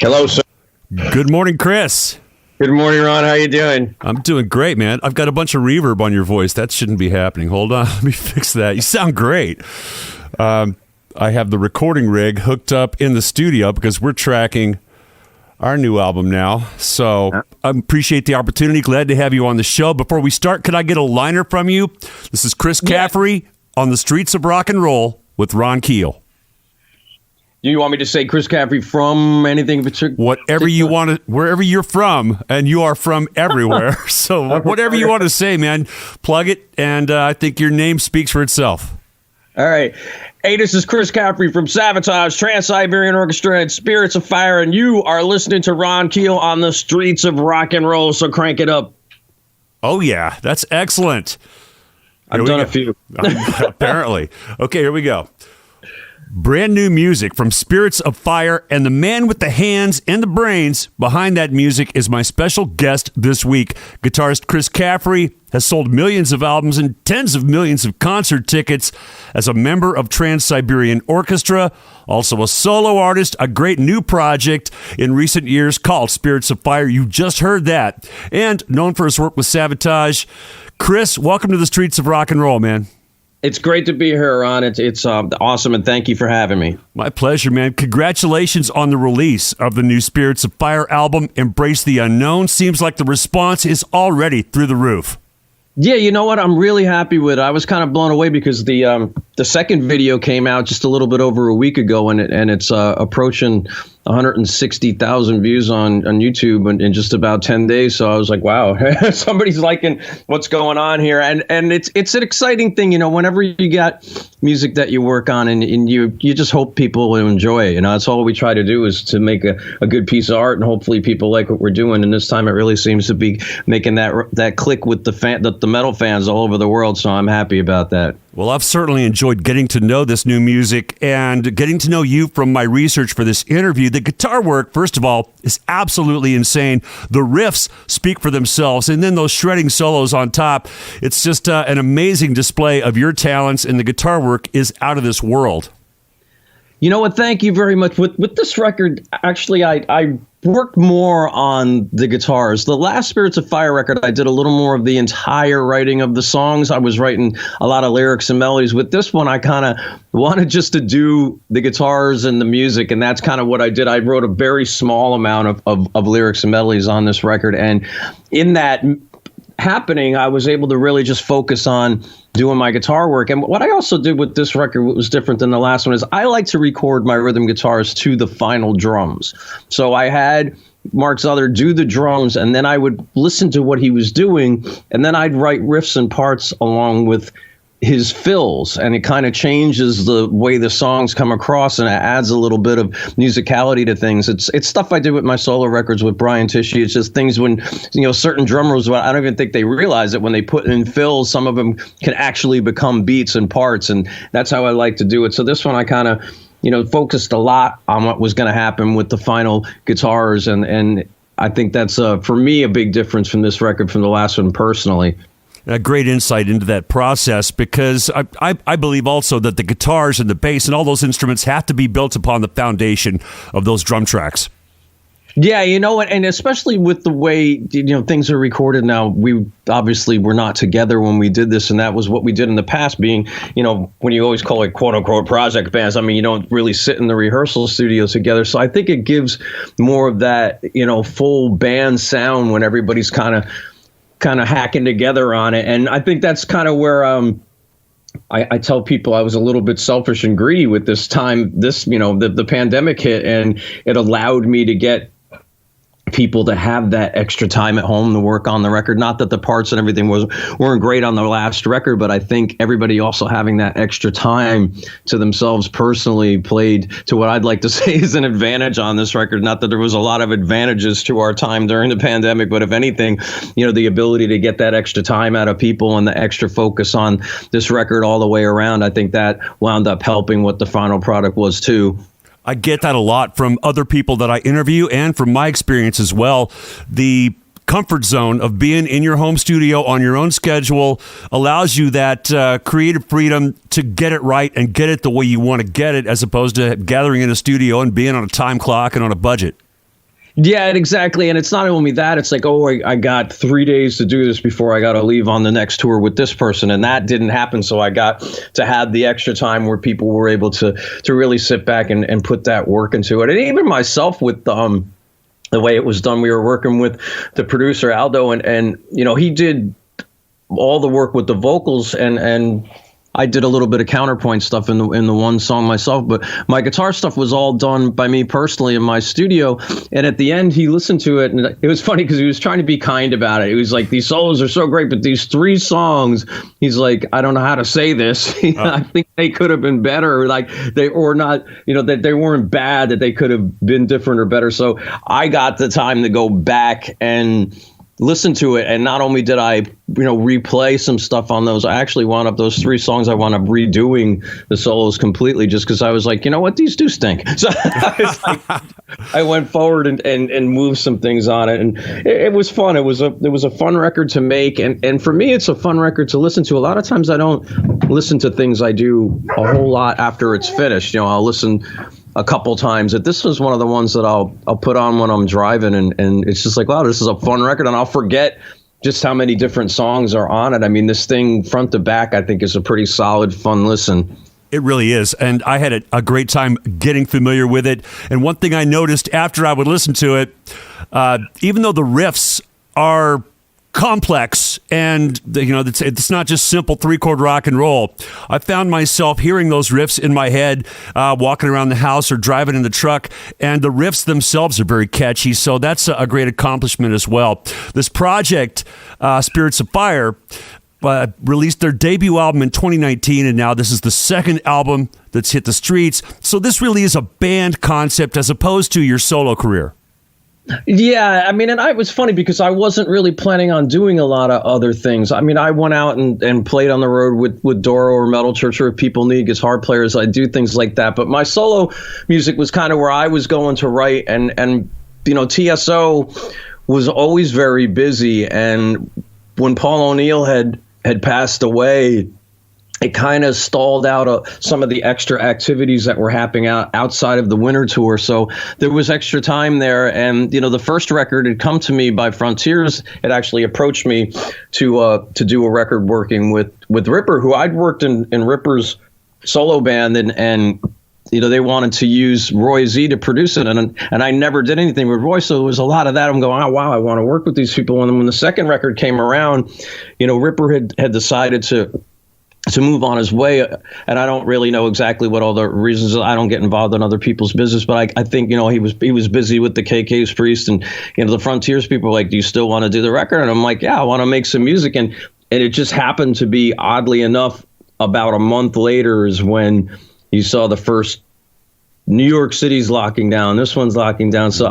Hello, sir. Good morning, Chris. Good morning, Ron. How you doing? I'm doing great, man. I've got a bunch of reverb on your voice. That shouldn't be happening. Hold on. Let me fix that. You sound great. I have the recording rig hooked up in the studio because we're tracking our new album now. So I appreciate the opportunity. Glad to have you on the show. Before we start, could I get a liner from you? This is Chris Caffery on the Streets of Rock and Roll with Ron Keel. Do you want me to say Chris Caffery from anything in particular? Whatever you want to, wherever you're from, and you are from everywhere. So whatever you want to say, man, plug it, and I think your name speaks for itself. All right. Hey, this is Chris Caffery from Savatage, Trans-Siberian Orchestra, and Spirits of Fire, and you are listening to Ron Keel on the Streets of Rock and Roll, so crank it up. Oh, yeah. That's excellent. I've done a few. Apparently. Okay, here we go. Brand new music from Spirits of Fire, and the man with the hands and the brains behind that music is my special guest this week. Guitarist Chris Caffery has sold millions of albums and tens of millions of concert tickets as a member of Trans-Siberian Orchestra, also a solo artist, a great new project in recent years called Spirits of Fire. You just heard that. And known for his work with Savatage. Chris, welcome to the Streets of Rock and Roll, man. It's great to be here, Ron. It's awesome, and thank you for having me. My pleasure, man. Congratulations on the release of the new Spirits of Fire album, Embrace the Unknown. Seems like the response is already through the roof. Yeah, you know what? I'm really happy with it. I was kind of blown away because the second video came out just a little bit over a week ago, and it's approaching 160,000 views on YouTube in just about 10 days. So I was like, wow, somebody's liking what's going on here. And it's an exciting thing, you know, whenever you got music that you work on and you just hope people will enjoy it. You know, that's all we try to do is to make a good piece of art, and hopefully people like what we're doing. And this time it really seems to be making that click with the metal fans all over the world. So I'm happy about that. Well, I've certainly enjoyed getting to know this new music and getting to know you from my research for this interview. The guitar work, first of all, is absolutely insane. The riffs speak for themselves, and then those shredding solos on top. It's just an amazing display of your talents, and the guitar work is out of this world. You know what? Thank you very much. With this record, actually, I worked more on the guitars. The last Spirits of Fire record, I did a little more of the entire writing of the songs. I was writing a lot of lyrics and melodies. With this one, I kind of wanted just to do the guitars and the music, and that's kind of what I did. I wrote a very small amount of lyrics and melodies on this record, and in that happening, I was able to really just focus on doing my guitar work. And what I also did with this record, what was different than the last one, is I like to record my rhythm guitars to the final drums. So I had Mark Zuther do the drums, and then I would listen to what he was doing, and then I'd write riffs and parts along with his fills, and it kind of changes the way the songs come across, and it adds a little bit of musicality to things. It's stuff I did with my solo records with Brian Tichy. It's just things when, you know, certain drummers, I don't even think they realize it when they put in fills, some of them can actually become beats and parts, and that's how I like to do it. So this one I kind of, you know, focused a lot on what was going to happen with the final guitars, and I think that's for me a big difference from this record from the last one personally. A great insight into that process, because I believe also that the guitars and the bass and all those instruments have to be built upon the foundation of those drum tracks. Yeah, you know, and especially with the way, you know, things are recorded now. We obviously were not together when we did this, and that was what we did in the past, being, you know, when you always call it quote unquote project bands, I mean, you don't really sit in the rehearsal studio together. So I think it gives more of that, you know, full band sound when everybody's kind of hacking together on it. And I think that's kind of where I tell people I was a little bit selfish and greedy with this time. This, you know, the pandemic hit, and it allowed me to get people to have that extra time at home to work on the record. Not that the parts and everything weren't great on the last record, but I think everybody also having that extra time to themselves personally played to what I'd like to say is an advantage on this record. Not that there was a lot of advantages to our time during the pandemic, but if anything, you know, the ability to get that extra time out of people and the extra focus on this record all the way around, I think that wound up helping what the final product was too. I get that a lot from other people that I interview and from my experience as well. The comfort zone of being in your home studio on your own schedule allows you that creative freedom to get it right and get it the way you want to get it, as opposed to gathering in a studio and being on a time clock and on a budget. Yeah, exactly. And it's not only that, it's like, oh, I got 3 days to do this before I got to leave on the next tour with this person. And that didn't happen. So I got to have the extra time where people were able to really sit back and put that work into it. And even myself with the way it was done, we were working with the producer Aldo, and he did all the work with the vocals, and I did a little bit of counterpoint stuff in the one song myself, but my guitar stuff was all done by me personally in my studio. And at the end, he listened to it, and it was funny because he was trying to be kind about it. He was like, "These solos are so great, but these 3 songs," he's like, "I don't know how to say this. I think they could have been better, like that they weren't bad, that they could have been different or better." So I got the time to go back and listen to it, and not only did I replay some stuff on those, I actually wound up those 3 songs I wound up redoing the solos completely, just because I was like, you know what, these do stink. So I went forward and moved some things on it, and it was fun. It was a fun record to make, and for me it's a fun record to listen to. A lot of times I don't listen to things I do a whole lot after it's finished. I'll listen a couple times. This was one of the ones that I'll put on when I'm driving, and it's just like, wow, this is a fun record, and I'll forget just how many different songs are on it. I mean, this thing front to back, I think, is a pretty solid, fun listen. It really is, and I had a great time getting familiar with it. And one thing I noticed after I would listen to it, even though the riffs are complex and it's not just simple 3-chord rock and roll, I found myself hearing those riffs in my head walking around the house or driving in the truck, and the riffs themselves are very catchy, so that's a great accomplishment as well. This project, Spirits of Fire, released their debut album in 2019, and now this is the second album that's hit the streets, so this really is a band concept as opposed to your solo career. Yeah, I mean, and it was funny because I wasn't really planning on doing a lot of other things. I mean, I went out and played on the road with Doro or Metal Church, or if people need guitar players, I do things like that. But my solo music was kind of where I was going to write, and TSO was always very busy. And when Paul O'Neill had passed away, it kind of stalled out some of the extra activities that were happening outside of the winter tour. So there was extra time there. And, the first record had come to me by Frontiers. It actually approached me to do a record working with Ripper, who I'd worked in Ripper's solo band, and they wanted to use Roy Z to produce it. And I never did anything with Roy. So there was a lot of that. I'm going, oh, wow, I want to work with these people. And then when the second record came around, Ripper had decided to move on his way, and I don't really know exactly what all the reasons. I don't get involved in other people's business, but I think he was busy with the KK's Priest, and the Frontiers people were like, do you still want to do the record? And I'm like, yeah, I want to make some music, and it just happened to be, oddly enough, about a month later is when you saw the first New York City's locking down, this one's locking down. So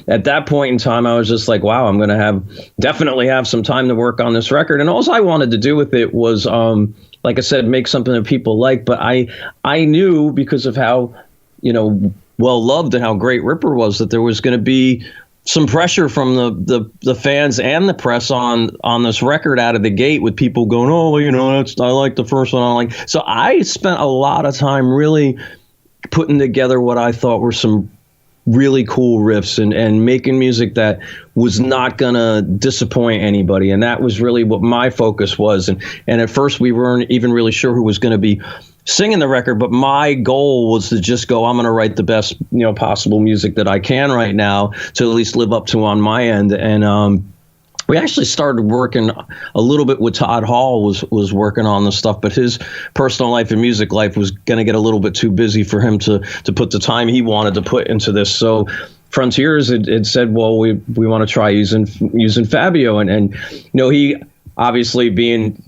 at that point in time, I was just like, wow, I'm going to definitely have some time to work on this record. And all I wanted to do with it was, like I said, make something that people like. But I knew, because of how, well loved and how great Ripper was, that there was going to be some pressure from the fans and the press on this record out of the gate, with people going, oh, I like the first one. So I spent a lot of time really putting together what I thought were some really cool riffs and making music that was not going to disappoint anybody. And that was really what my focus was. And at first we weren't even really sure who was going to be singing the record, but my goal was to just go, I'm going to write the best, possible music that I can right now to at least live up to on my end. And, we actually started working a little bit with Todd Hall was working on the stuff, but his personal life and music life was going to get a little bit too busy for him to put the time he wanted to put into this. So Frontiers had said, well, we want to try using Fabio. And he obviously, being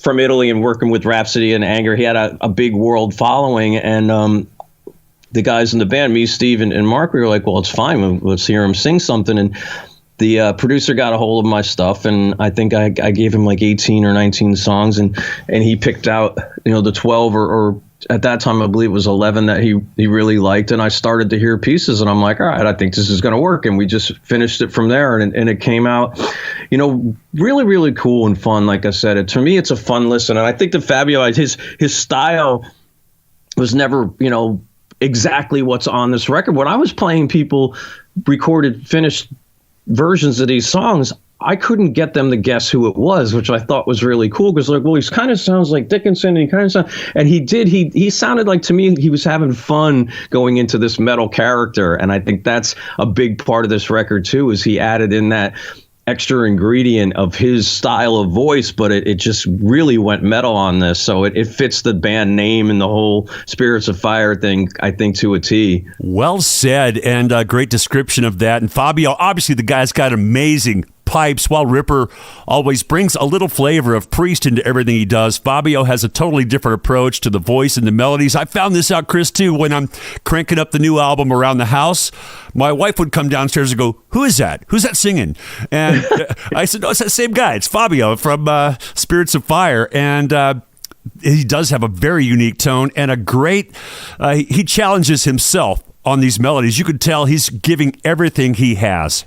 from Italy and working with Rhapsody and Anger, he had a big world following. And the guys in the band, me, Steve, and Mark, we were like, well, it's fine. Let's hear him sing something. And the producer got a hold of my stuff, and I think I gave him like 18 or 19 songs, and he picked out, the 12 or at that time, I believe it was 11 that he really liked. And I started to hear pieces, and I'm like, all right, I think this is going to work. And we just finished it from there. And it came out, really, really cool and fun. Like I said, to me, it's a fun listen. And I think that Fabio, his style was never, exactly what's on this record. When I was playing people recorded finished versions of these songs, I couldn't get them to guess who it was, which I thought was really cool, because like, well, he kind of sounds like Dickinson, and he kind of sound, and he sounded like, to me, he was having fun going into this metal character. And I think that's a big part of this record too, is he added in that extra ingredient of his style of voice, but it just really went metal on this. So it fits the band name and the whole Spirits of Fire thing, I think, to a T. Well said, and a great description of that. And Fabio, obviously the guy's got amazing pipes, while Ripper always brings a little flavor of Priest into everything he does. Fabio has a totally different approach to the voice and the melodies. I found this out, Chris, too, when I'm cranking up the new album around the house. My wife would come downstairs and go, "Who is that? Who's that singing?" And I said, "No, it's that same guy. It's Fabio from Spirits of Fire." And he does have a very unique tone and a great, he challenges himself on these melodies. You could tell he's giving everything he has.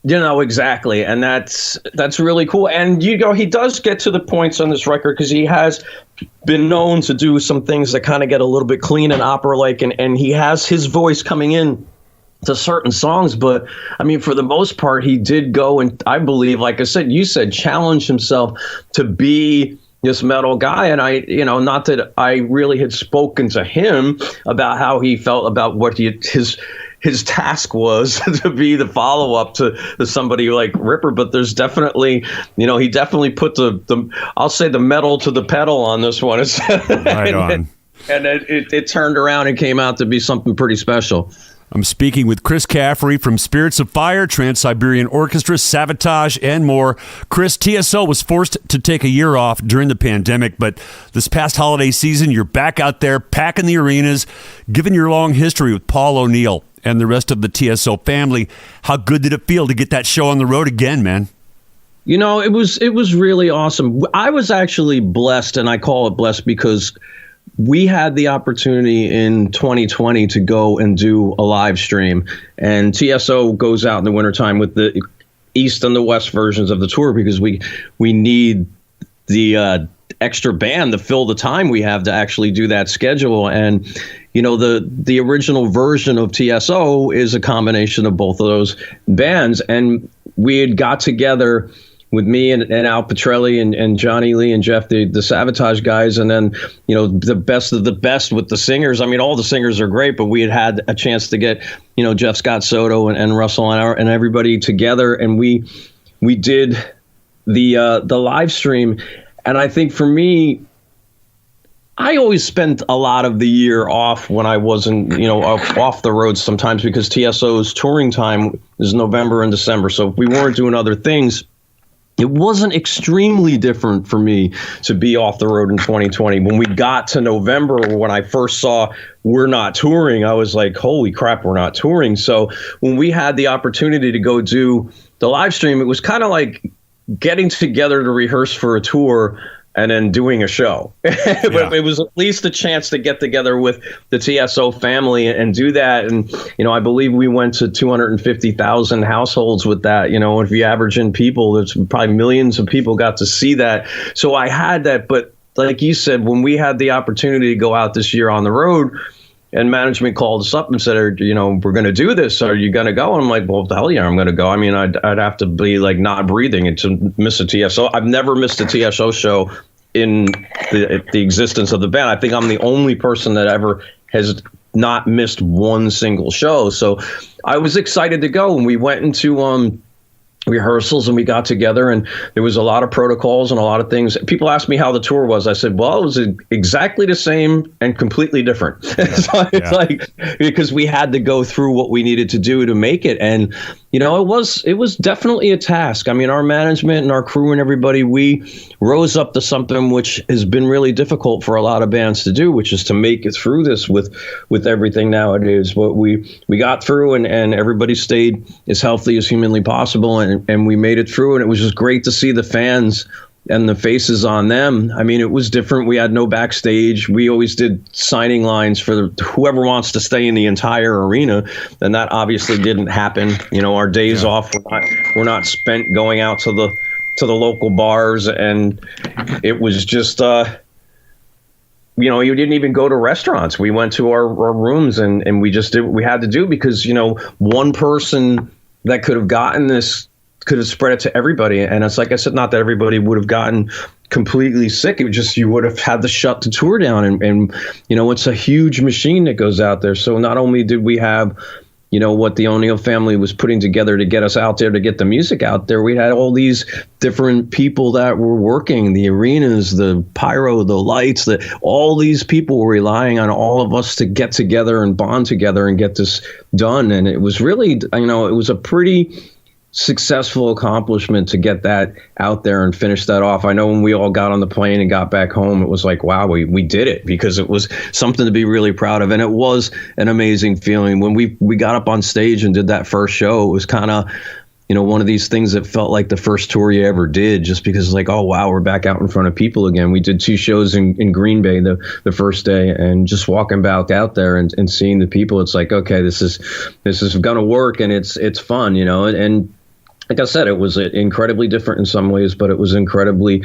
You know, exactly. And that's really cool. And, you know, he does get to the points on this record, because he has been known to do some things that kind of get a little bit clean and opera-like, and he has his voice coming in to certain songs. But, I mean, for the most part, he did go and, I believe, like I said, you said, challenge himself to be this metal guy. And I, you know, not that I really had spoken to him about how he felt about what his task was to be the follow-up to somebody like Ripper, but there's definitely, you know, he definitely put the I'll say the metal to the pedal on this one. Right on. And it turned around and came out to be something pretty special. I'm speaking with Chris Caffery from Spirits of Fire, Trans-Siberian Orchestra, Savatage, and more. Chris, TSO was forced to take a year off during the pandemic, but this past holiday season, you're back out there packing the arenas. Given your long history with Paul O'Neill and the rest of the TSO family, how good did it feel to get that show on the road again, man? You know, it was really awesome. I was actually blessed, and I call it blessed because we had the opportunity in 2020 to go and do a live stream, and TSO goes out in the wintertime with the East and the West versions of the tour, because we need the extra band to fill the time we have to actually do that schedule. And, you know, the original version of TSO is a combination of both of those bands. And we had got together with me and Al Petrelli and Johnny Lee and Jeff, the Savatage guys, and then, you know, the best of the best with the singers. I mean, all the singers are great, but we had a chance to get, you know, Jeff Scott Soto and Russell and everybody together, and we did the live stream. And I think for me, I always spent a lot of the year off when I wasn't, you know, off the road sometimes, because TSO's touring time is November and December. So if we weren't doing other things, it wasn't extremely different for me to be off the road in 2020. When we got to November, when I first saw we're not touring, I was like, holy crap, we're not touring. So when we had the opportunity to go do the live stream, it was kind of like getting together to rehearse for a tour and then doing a show. But it was at least a chance to get together with the TSO family and do that. And, you know, I believe we went to 250,000 households with that. You know, if you average in people, there's probably millions of people got to see that. So I had that. But like you said, when we had the opportunity to go out this year on the road, and management called us up and said, you know, we're going to do this. Are you going to go? And I'm like, well, hell yeah, I'm going to go. I mean, I'd have to be like not breathing and to miss a TSO. I've never missed a TSO show in the existence of the band. I think I'm the only person that ever has not missed one single show. So I was excited to go, and we went into rehearsals and we got together, and there was a lot of protocols and a lot of things. People asked me how the tour was. I said, well, it was exactly the same and completely different. So it's like, because we had to go through what we needed to do to make it. And, you know, it was definitely a task. I mean, our management and our crew and everybody, we rose up to something which has been really difficult for a lot of bands to do, which is to make it through this with everything nowadays. But we got through, and everybody stayed as healthy as humanly possible, and we made it through. And it was just great to see the fans and the faces on them. I mean, it was different. We had no backstage. We always did signing lines for whoever wants to stay in the entire arena, and that obviously didn't happen. You know, our days off were not spent going out to the local bars, and it was just you didn't even go to restaurants. We went to our rooms and we just did what we had to do because, one person that could have gotten this could have spread it to everybody. And it's like I said, not that everybody would have gotten completely sick. It was just you would have had to shut the tour down. And it's a huge machine that goes out there. So not only did we have what the O'Neill family was putting together to get us out there, to get the music out there. We had all these different people that were working, the arenas, the pyro, the lights, all these people were relying on all of us to get together and bond together and get this done. And it was really, it was a pretty successful accomplishment to get that out there and finish that off. I know when we all got on the plane and got back home, it was like, wow, we did it, because it was something to be really proud of. And it was an amazing feeling when we got up on stage and did that first show. It was kind of, one of these things that felt like the first tour you ever did, just because it's like, oh, wow, we're back out in front of people again. We did 2 shows in Green Bay the first day, and just walking back out there and seeing the people, it's like, okay, this is going to work, and it's fun, and like I said, it was incredibly different in some ways, but it was incredibly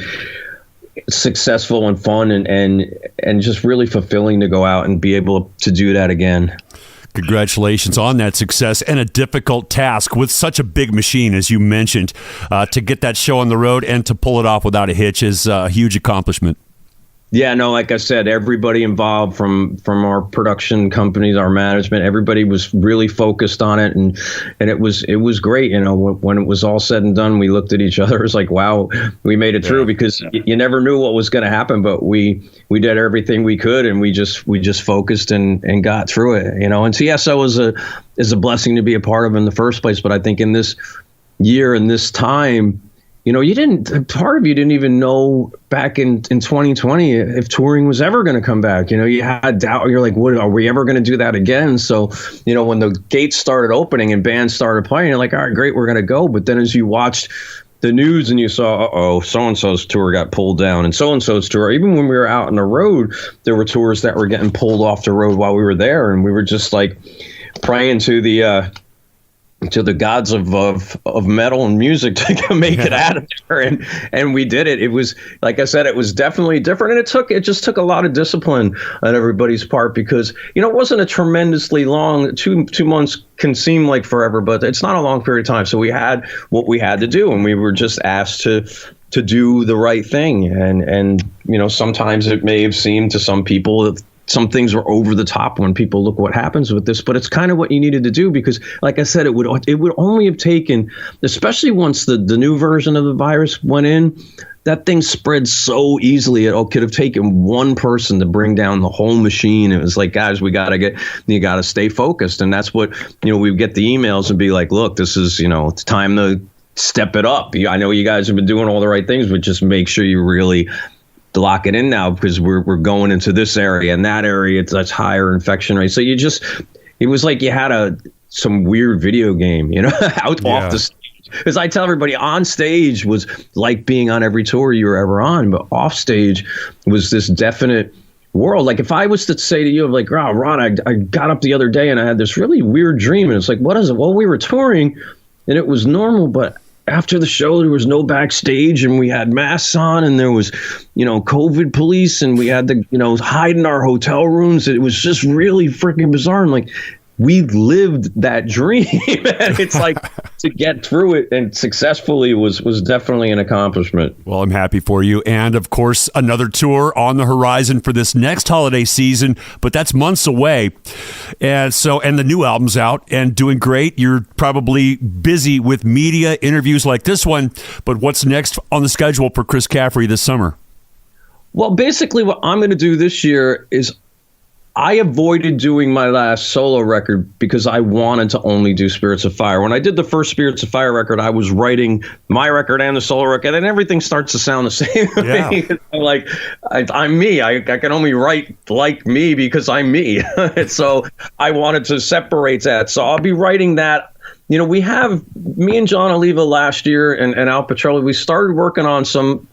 successful and fun and just really fulfilling to go out and be able to do that again. Congratulations on that success, and a difficult task with such a big machine, as you mentioned. To get that show on the road and to pull it off without a hitch is a huge accomplishment. Yeah, no, like I said, everybody involved from our production companies, our management, everybody was really focused on it, and it was great. When it was all said and done, we looked at each other. It was like, wow, we made it through, because you never knew what was going to happen, but we did everything we could, and we just focused and got through it. And TSO is a blessing to be a part of in the first place. But I think in this year and this time, part of you didn't even know back in 2020 if touring was ever going to come back. You had doubt. You're like, what, are we ever going to do that again? So, when the gates started opening and bands started playing, you're like, all right, great, we're going to go. But then as you watched the news and you saw, so-and-so's tour got pulled down, and so-and-so's tour, even when we were out on the road, there were tours that were getting pulled off the road while we were there. And we were just like praying to the gods of metal and music to make it out of there, and we did it. It was, like I said, it was definitely different, and it just took a lot of discipline on everybody's part, because it wasn't a tremendously long 2 months can seem like forever, but it's not a long period of time. So we had what we had to do, and we were just asked to do the right thing, and sometimes it may have seemed to some people that some things were over the top when people look what happens with this, but it's kind of what you needed to do, because like I said, it would only have taken, especially once the new version of the virus went in, that thing spread so easily. It could have taken one person to bring down the whole machine. It was like, guys, you got to stay focused. And that's what, we would get the emails and be like, look, this is, it's time to step it up. I know you guys have been doing all the right things, but just make sure you really lock it in now, because we're going into this area and that area that's higher infection rate. So it was like you had some weird video game, off the stage. Because I tell everybody, on stage was like being on every tour you were ever on, but off stage was this definite world. Like if I was to say to you, like, oh, Ron, I got up the other day and I had this really weird dream, and it's like, what is it? Well, we were touring and it was normal, but after the show, there was no backstage, and we had masks on, and there was, COVID police, and we had to, hide in our hotel rooms. It was just really freaking bizarre. And like, we lived that dream, and it's like to get through it and successfully was definitely an accomplishment. Well, I'm happy for you. And of course, another tour on the horizon for this next holiday season, but that's months away. And the new album's out and doing great. You're probably busy with media interviews like this one, but what's next on the schedule for Chris Caffery this summer? Well, basically what I'm going to do this year is I avoided doing my last solo record because I wanted to only do Spirits of Fire. When I did the first Spirits of Fire record, I was writing my record and the solo record, and everything starts to sound the same. Yeah. Like, I'm me. I can only write like me because I'm me. So I wanted to separate that. So I'll be writing that. We have, me and John Oliva last year and Al Petrelli, we started working on some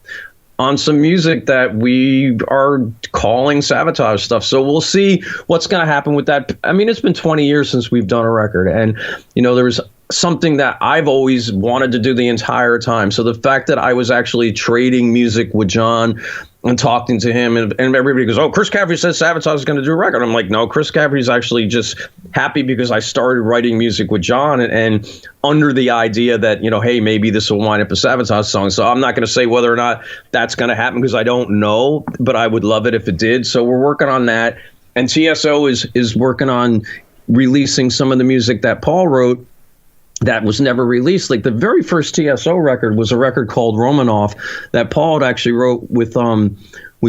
music that we are calling Savatage stuff. So we'll see what's going to happen with that. I mean, it's been 20 years since we've done a record, and there was something that I've always wanted to do the entire time. So the fact that I was actually trading music with John and talking to him, and everybody goes, "Oh, Chris Caffery says Savatage is going to do a record." I'm like, "No, Chris Caffery's actually just happy because I started writing music with John, and under the idea that, you know, hey, maybe this will wind up a Savatage song." So I'm not going to say whether or not that's going to happen because I don't know, but I would love it if it did. So we're working on that, and TSO is working on releasing some of the music that Paul wrote that was never released. Like the very first TSO record was a record called Romanoff that Paul had actually wrote with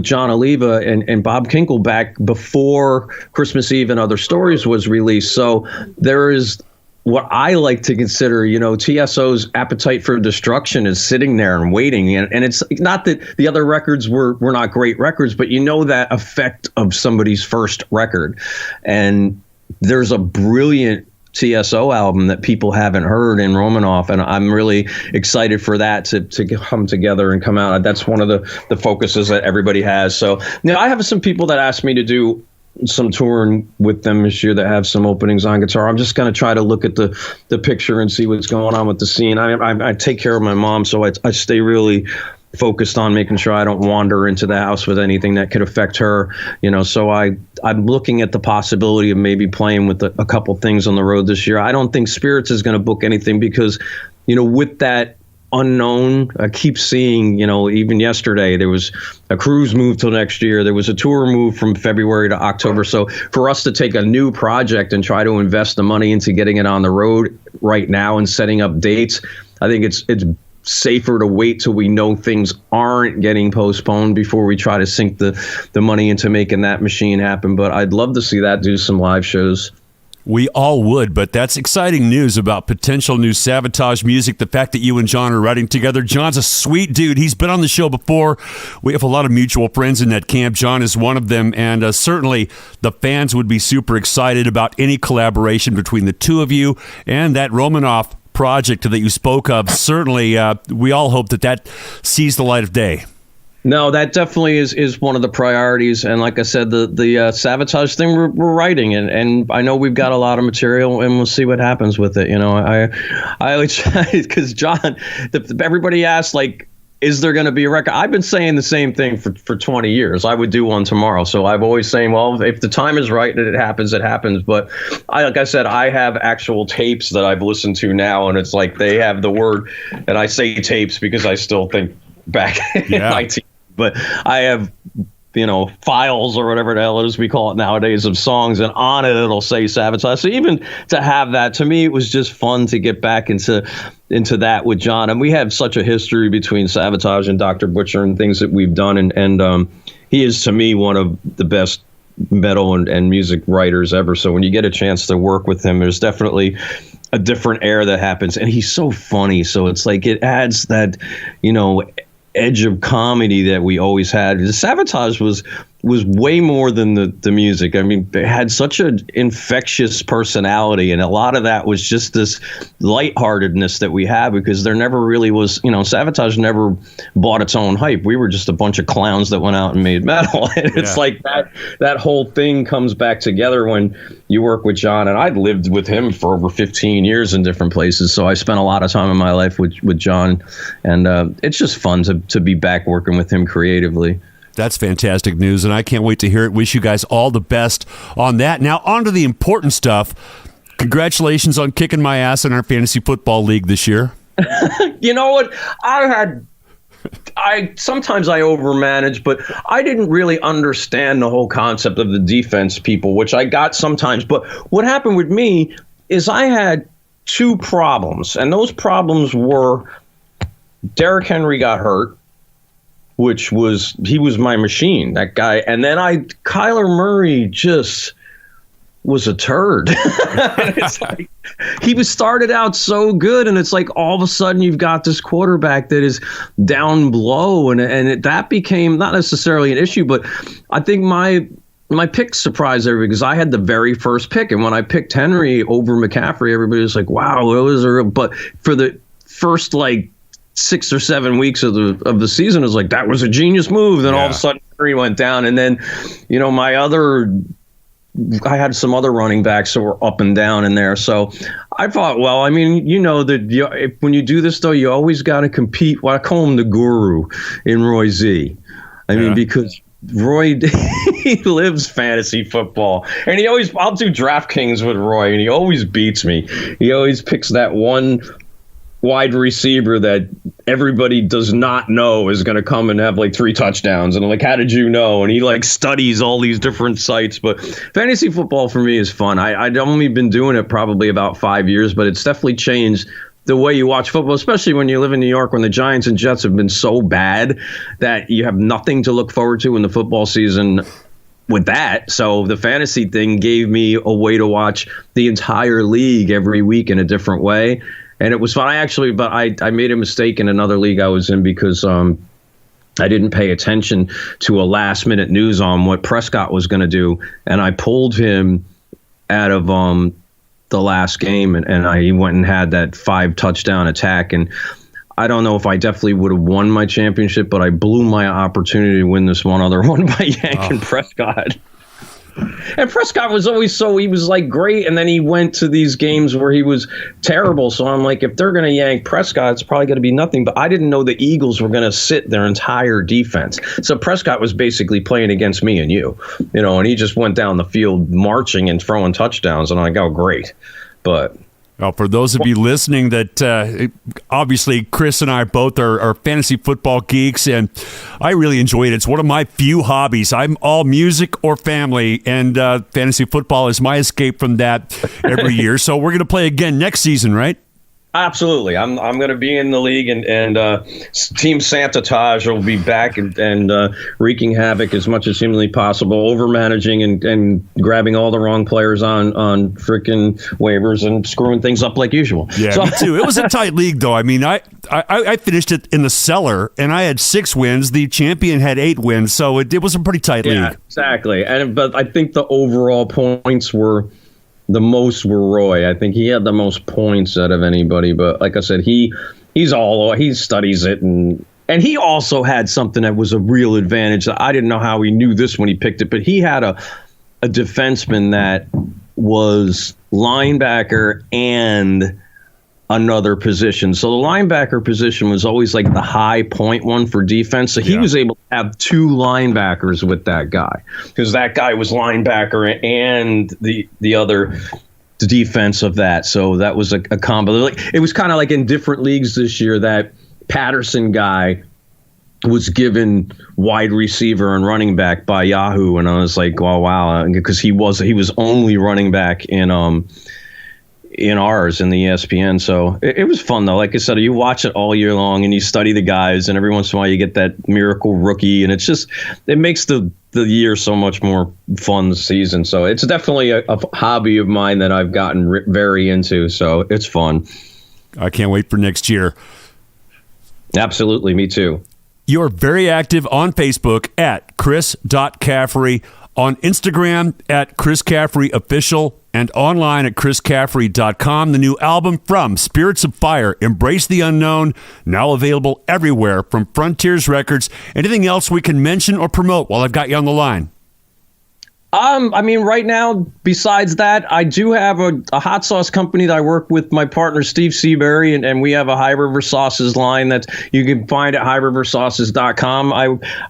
John Oliva and Bob Kinkle back before Christmas Eve and Other Stories was released. So there is what I like to consider, you know, TSO's Appetite for Destruction is sitting there and waiting. And it's not that the other records were not great records, but you know that effect of somebody's first record. And there's a brilliant TSO album that people haven't heard in Romanoff, and I'm really excited for that to come together and come out. That's one of the focuses that everybody has. So, you know, I have some people that asked me to do some touring with them this year that have some openings on guitar. I'm just going to try to look at the picture and see what's going on with the scene. I take care of my mom, so I stay really focused on making sure I don't wander into the house with anything that could affect her, you know. So I'm looking at the possibility of maybe playing with a couple things on the road this year. I don't think Spirits is going to book anything because, you know, with that unknown, I keep seeing, you know, even yesterday there was a cruise move till next year. There was a tour move from February to October. So for us to take a new project and try to invest the money into getting it on the road right now and setting up dates, I think it's safer to wait till we know things aren't getting postponed before we try to sink the money into making that machine happen. But I'd love to see that do some live shows. We all would, but that's exciting news about potential new Savatage music. The fact that you and John are writing together. John's a sweet dude. He's been on the show before. We have a lot of mutual friends in that camp. John is one of them, and certainly the fans would be super excited about any collaboration between the two of you and that Romanoff project that you spoke of. Certainly, we all hope that sees the light of day. No, that definitely is one of the priorities. And like I said, the Savatage thing we're writing, and I know we've got a lot of material, and we'll see what happens with it. You know, I always try, because John, everybody asks, like, is there going to be a record? I've been saying the same thing for 20 years. I would do one tomorrow. So I've always saying, well, if the time is right and it happens, it happens. But like I said, I have actual tapes that I've listened to now, and it's like they have the word, and I say tapes because I still think back in my team. But I have, you know, files or whatever the hell it is we call it nowadays of songs, and on it it'll say Sabotage. So even to have that, to me, it was just fun to get back into that with John. And we have such a history between Savatage and Dr. Butcher and things that we've done, and he is, to me, one of the best metal and music writers ever. So when you get a chance to work with him, there's definitely a different air that happens, and he's so funny. So it's like it adds that, you know, edge of comedy that we always had. The Savatage was way more than the music. I mean, it had such an infectious personality, and a lot of that was just this lightheartedness that we had, because there never really was, you know, Savatage never bought its own hype. We were just a bunch of clowns that went out and made metal. And it's like that whole thing comes back together when you work with John. And I'd lived with him for over 15 years in different places, so I spent a lot of time in my life with John, and it's just fun to be back working with him creatively. That's fantastic news, and I can't wait to hear it. Wish you guys all the best on that. Now, on to the important stuff. Congratulations on kicking my ass in our fantasy football league this year. You know what? Sometimes I overmanage, but I didn't really understand the whole concept of the defense people, which I got sometimes. But what happened with me is I had two problems, and those problems were Derrick Henry got hurt, he was my machine, that guy. And then Kyler Murray just was a turd. It's like, he was started out so good, and it's like all of a sudden you've got this quarterback that is down below, and that became not necessarily an issue, but I think my pick surprised everybody, because I had the very first pick, and when I picked Henry over McCaffrey, everybody was like, wow, those are, but for the first, like, 6 or 7 weeks of the season, is like, that was a genius move. Then all of a sudden Henry went down, and then, you know, I had some other running backs that were up and down in there. So I thought, well, I mean, you know, when you do this, though, you always got to compete. Well, I call him the guru in Roy Z. I mean, because Roy, he lives fantasy football, and I'll do DraftKings with Roy, and he always beats me. He always picks that one wide receiver that everybody does not know is going to come and have like 3 touchdowns. And I'm like, how did you know? And he like studies all these different sites. But fantasy football for me is fun. I'd only been doing it probably about 5 years, but it's definitely changed the way you watch football, especially when you live in New York, when the Giants and Jets have been so bad that you have nothing to look forward to in the football season with that. So the fantasy thing gave me a way to watch the entire league every week in a different way. And it was fun. I made a mistake in another league I was in because I didn't pay attention to a last minute news on what Prescott was going to do. And I pulled him out of the last game, and he went and had that 5 touchdown attack. And I don't know if I definitely would have won my championship, but I blew my opportunity to win this one other one by yanking Prescott. And Prescott was always he was like great, and then he went to these games where he was terrible. So I'm like, if they're going to yank Prescott, it's probably going to be nothing. But I didn't know the Eagles were going to sit their entire defense. So Prescott was basically playing against me and you, and he just went down the field marching and throwing touchdowns. And I'm like, oh, great. But well, for those of you listening, that obviously Chris and I both are fantasy football geeks, and I really enjoy it. It's one of my few hobbies. I'm all music or family, and fantasy football is my escape from that every year. So we're going to play again next season, right? Absolutely. I'm going to be in the league, and Team Savatage will be back and wreaking havoc as much as humanly possible, over-managing and grabbing all the wrong players on freaking waivers and screwing things up like usual. Yeah, me too. It was a tight league, though. I mean, I finished it in the cellar, and I had 6 wins. The champion had 8 wins, so it was a pretty tight league. Yeah, exactly. But I think the overall points were – the most were Roy. I think he had the most points out of anybody. But like I said, he studies it, and he also had something that was a real advantage. I didn't know how he knew this when he picked it, but he had a defenseman that was linebacker and another position. So the linebacker position was always like the high point one for defense. So he was able to have 2 linebackers with that guy, because that guy was linebacker and the other defense of that. So that was a combo. Like, it was kind of like in different leagues this year, that Patterson guy was given wide receiver and running back by Yahoo. And I was like, well, wow, because he was only running back in ours in the ESPN. So it was fun, though. Like I said, you watch it all year long and you study the guys, and every once in a while you get that miracle rookie, and it makes the year so much more fun this season. So it's definitely a hobby of mine that I've gotten very into. So it's fun. I can't wait for next year. Absolutely. Me too. You're very active on Facebook at Chris.Caffery, on Instagram at Chris Caffery Official, and online at chriscaffery.com. The new album from Spirits of Fire, Embrace the Unknown, now available everywhere from Frontiers Records. Anything else we can mention or promote while I've got you on the line? I mean, right now, besides that, I do have a hot sauce company that I work with my partner, Steve Seabury, and we have a High River Sauces line that you can find at highriversauces.com.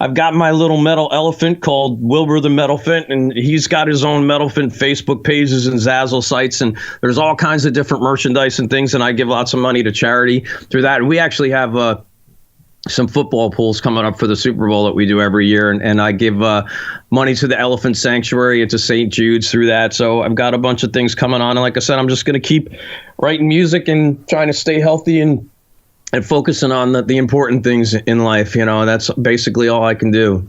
I've got my little metal elephant called Wilbur the Metalphant, and he's got his own Metalphant Facebook pages and Zazzle sites, and there's all kinds of different merchandise and things, and I give lots of money to charity through that. And we actually have some football pools coming up for the Super Bowl that we do every year, and I give money to the Elephant Sanctuary and to St. Jude's through that. So I've got a bunch of things coming on, and like I said, I'm just going to keep writing music and trying to stay healthy and focusing on the important things in life. That's basically all I can do.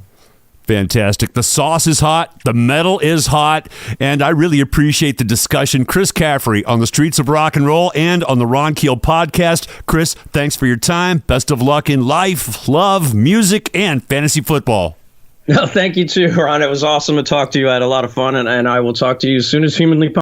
Fantastic. The sauce is hot. The metal is hot. And I really appreciate the discussion. Chris Caffery on the Streets of Rock and Roll and on the Ron Keel podcast. Chris, thanks for your time. Best of luck in life, love, music, and fantasy football. No, thank you too, Ron. It was awesome to talk to you. I had a lot of fun, and I will talk to you as soon as humanly possible.